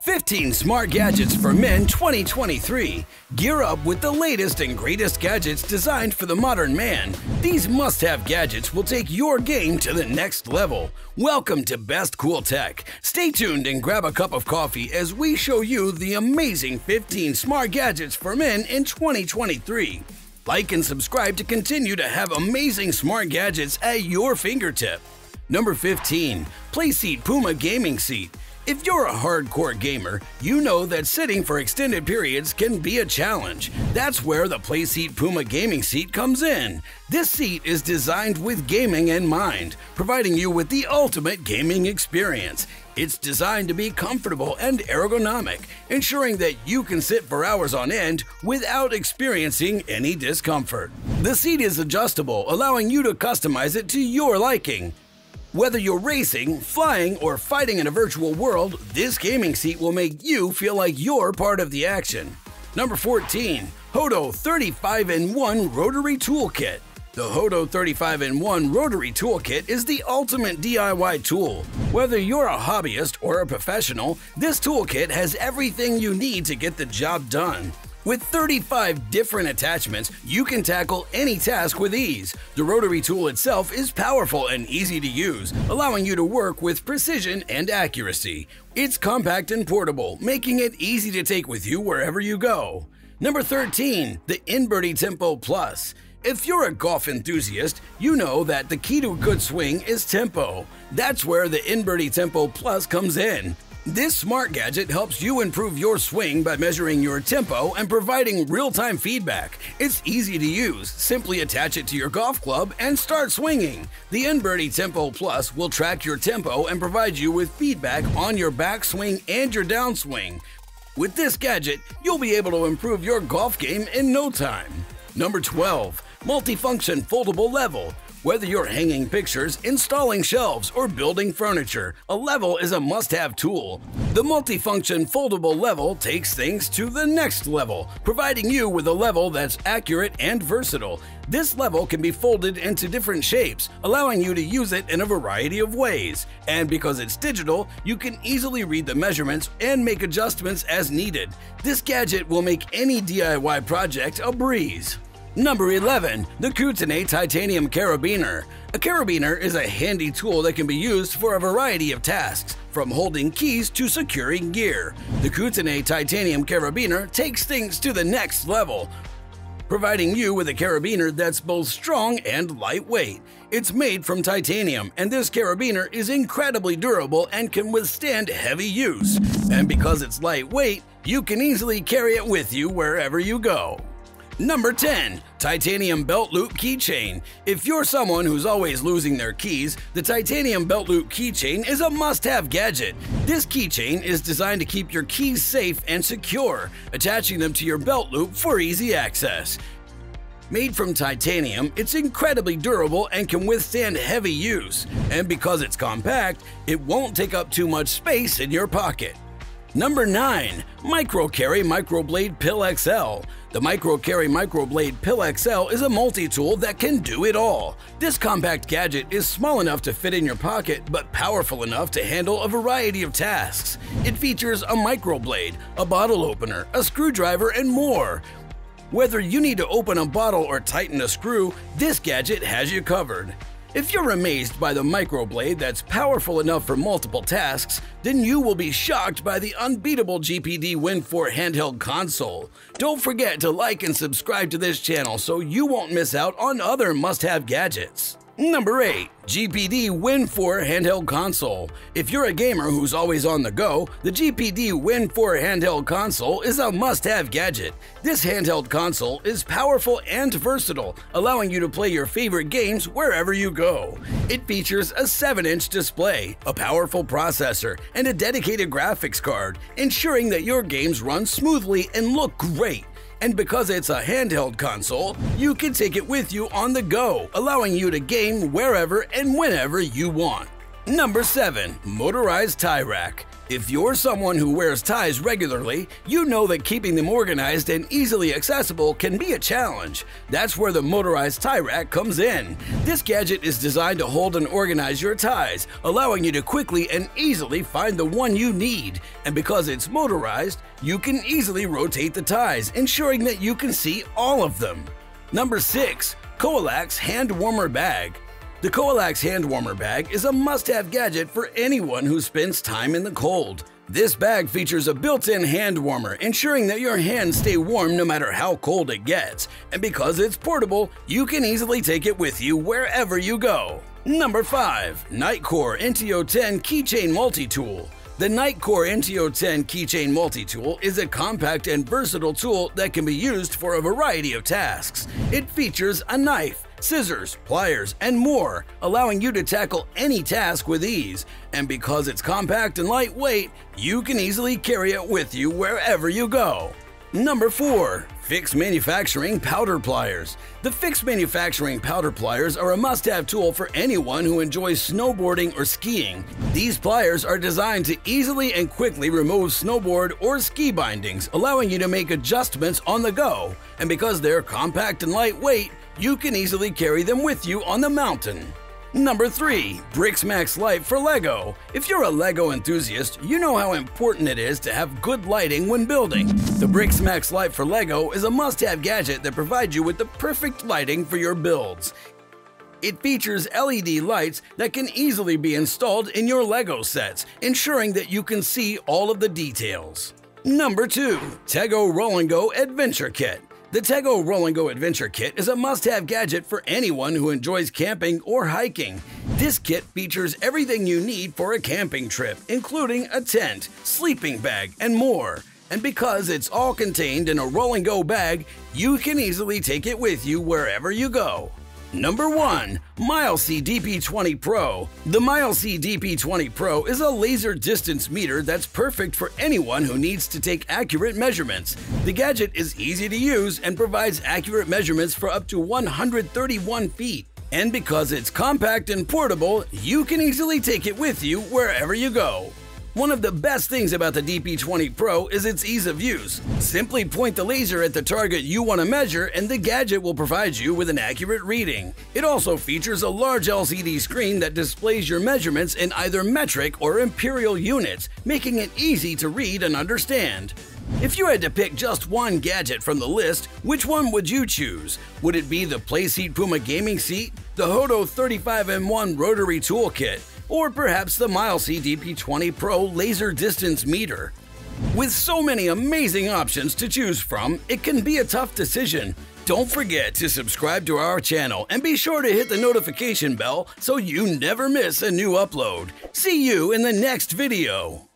15 Smart Gadgets for Men 2023. Gear up with the latest and greatest gadgets designed for the modern man. These must-have gadgets will take your game to the next level. Welcome to Best Cool Tech. Stay tuned and grab a cup of coffee as we show you the amazing 15 Smart Gadgets for Men in 2023. Like and subscribe to continue to have amazing smart gadgets at your fingertip. Number 15. Playseat Puma Gaming Seat. If you're a hardcore gamer, you know that sitting for extended periods can be a challenge. That's where the Playseat Puma Gaming Seat comes in. This seat is designed with gaming in mind, providing you with the ultimate gaming experience. It's designed to be comfortable and ergonomic, ensuring that you can sit for hours on end without experiencing any discomfort. The seat is adjustable, allowing you to customize it to your liking. Whether you're racing, flying, or fighting in a virtual world, this gaming seat will make you feel like you're part of the action. Number 14. Hoto 35-in-1 Rotary Toolkit. The Hoto 35-in-1 Rotary Toolkit is the ultimate DIY tool. Whether you're a hobbyist or a professional, this toolkit has everything you need to get the job done. With 35 different attachments, you can tackle any task with ease. The rotary tool itself is powerful and easy to use, allowing you to work with precision and accuracy. It's compact and portable, making it easy to take with you wherever you go. Number 13. The InBirdie Tempo Plus. If you're a golf enthusiast, you know that the key to a good swing is tempo. That's where the InBirdie Tempo Plus comes in. This smart gadget helps you improve your swing by measuring your tempo and providing real-time feedback. It's easy to use. Simply attach it to your golf club and start swinging. The InBirdie Tempo Plus will track your tempo and provide you with feedback on your backswing and your downswing. With this gadget, you'll be able to improve your golf game in no time. Number 12. Multifunction Foldable Level. Whether you're hanging pictures, installing shelves, or building furniture, a level is a must-have tool. The multifunction foldable level takes things to the next level, providing you with a level that's accurate and versatile. This level can be folded into different shapes, allowing you to use it in a variety of ways. And because it's digital, you can easily read the measurements and make adjustments as needed. This gadget will make any DIY project a breeze. Number 11. The Kootenay Titanium Carabiner. A carabiner is a handy tool that can be used for a variety of tasks, from holding keys to securing gear. The Kootenay Titanium Carabiner takes things to the next level, providing you with a carabiner that's both strong and lightweight. It's made from titanium, and this carabiner is incredibly durable and can withstand heavy use. And because it's lightweight, you can easily carry it with you wherever you go. Number 10. Titanium Belt Loop Keychain. If you're someone who's always losing their keys, the Titanium Belt Loop Keychain is a must-have gadget. This keychain is designed to keep your keys safe and secure, attaching them to your belt loop for easy access. Made from titanium, it's incredibly durable and can withstand heavy use. And because it's compact, it won't take up too much space in your pocket. Number 9. Microcarry Microblade Pill XL. The Microcarry Microblade Pill XL is a multi-tool that can do it all. This compact gadget is small enough to fit in your pocket, but powerful enough to handle a variety of tasks. It features a microblade, a bottle opener, a screwdriver, and more. Whether you need to open a bottle or tighten a screw, this gadget has you covered. If you're amazed by the microblade that's powerful enough for multiple tasks, then you will be shocked by the unbeatable GPD WIN 4 Handheld Console. Don't forget to like and subscribe to this channel so you won't miss out on other must-have gadgets. Number 8. GPD WIN 4 Handheld Console. If you're a gamer who's always on the go, the GPD WIN 4 Handheld Console is a must-have gadget. This handheld console is powerful and versatile, allowing you to play your favorite games wherever you go. It features a 7-inch display, a powerful processor, and a dedicated graphics card, ensuring that your games run smoothly and look great. And because it's a handheld console, you can take it with you on the go, allowing you to game wherever and whenever you want. Number 7. Motorized Tie Rack. If you're someone who wears ties regularly, you know that keeping them organized and easily accessible can be a challenge. That's where the Motorized Tie Rack comes in. This gadget is designed to hold and organize your ties, allowing you to quickly and easily find the one you need. And because it's motorized, you can easily rotate the ties, ensuring that you can see all of them. Number 6. Coalax Hand Warmer Bag. The Coalax hand warmer bag is a must-have gadget for anyone who spends time in the cold. This bag features a built-in hand warmer, ensuring that your hands stay warm no matter how cold it gets. And because it's portable, you can easily take it with you wherever you go. Number 5. Nitecore NTO 10 Keychain Multi-Tool. The Nitecore NTO 10 Keychain Multi-Tool is a compact and versatile tool that can be used for a variety of tasks. It features a knife, scissors, pliers, and more, allowing you to tackle any task with ease. And because it's compact and lightweight, you can easily carry it with you wherever you go. Number 4. Fix Manufacturing Powder Pliers. The Fix Manufacturing Powder Pliers are a must-have tool for anyone who enjoys snowboarding or skiing. These pliers are designed to easily and quickly remove snowboard or ski bindings, allowing you to make adjustments on the go. And because they're compact and lightweight, you can easily carry them with you on the mountain. Number 3. BriksMax Light for Lego. If you're a Lego enthusiast, you know how important it is to have good lighting when building. The BriksMax Light for Lego is a must-have gadget that provides you with the perfect lighting for your builds. It features LED lights that can easily be installed in your Lego sets, ensuring that you can see all of the details. Number 2. Tego Roll & Go Adventure Kit. The Tego Roll & Go Adventure Kit is a must-have gadget for anyone who enjoys camping or hiking. This kit features everything you need for a camping trip, including a tent, sleeping bag, and more. And because it's all contained in a roll and go bag, you can easily take it with you wherever you go. Number 1. MileC DP20 Pro. The MileC DP20 Pro is a laser distance meter that's perfect for anyone who needs to take accurate measurements. The gadget is easy to use and provides accurate measurements for up to 131 feet. And because it's compact and portable, you can easily take it with you wherever you go. One of the best things about the DP20 Pro is its ease of use. Simply point the laser at the target you want to measure and the gadget will provide you with an accurate reading. It also features a large LCD screen that displays your measurements in either metric or imperial units, making it easy to read and understand. If you had to pick just one gadget from the list, which one would you choose? Would it be the Playseat Puma gaming seat, the Hoto 35M1 Rotary toolkit, or perhaps the MileC DP20 Pro laser distance meter? With so many amazing options to choose from, it can be a tough decision. Don't forget to subscribe to our channel and be sure to hit the notification bell so you never miss a new upload. See you in the next video.